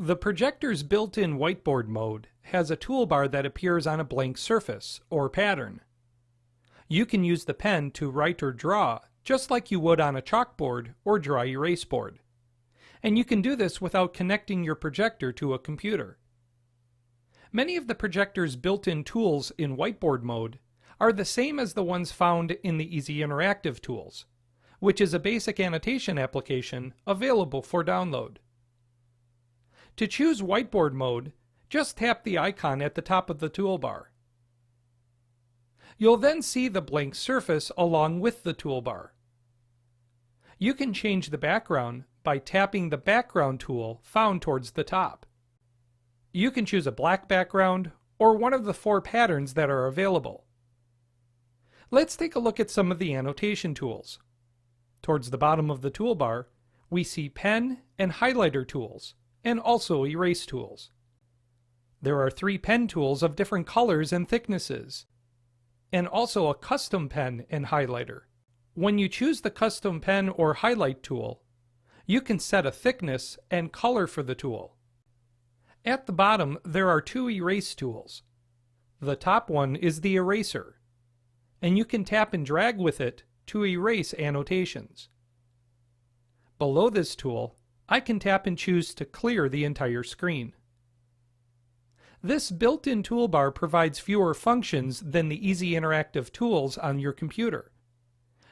The projector's built-in whiteboard mode has a toolbar that appears on a blank surface, or pattern. You can use the pen to write or draw, just like you would on a chalkboard or dry erase board. And you can do this without connecting your projector to a computer. Many of the projector's built-in tools in whiteboard mode are the same as the ones found in the Easy Interactive Tools, which is a basic annotation application available for download. To choose whiteboard mode, just tap the icon at the top of the toolbar. You'll then see the blank surface along with the toolbar. You can change the background by tapping the background tool found towards the top. You can choose a black background or one of the 4 patterns that are available. Let's take a look at some of the annotation tools. Towards the bottom of the toolbar, we see pen and highlighter tools, and also erase tools. There are 3 pen tools of different colors and thicknesses, and also a custom pen and highlighter. When you choose the custom pen or highlight tool, you can set a thickness and color for the tool. At the bottom, there are 2 erase tools. The top one is the eraser, and you can tap and drag with it to erase annotations. Below this tool, I can tap and choose to clear the entire screen. This built-in toolbar provides fewer functions than the Easy Interactive Tools on your computer.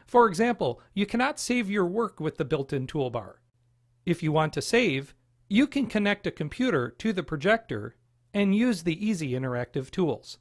For example, you cannot save your work with the built-in toolbar. If you want to save, you can connect a computer to the projector and use the Easy Interactive Tools.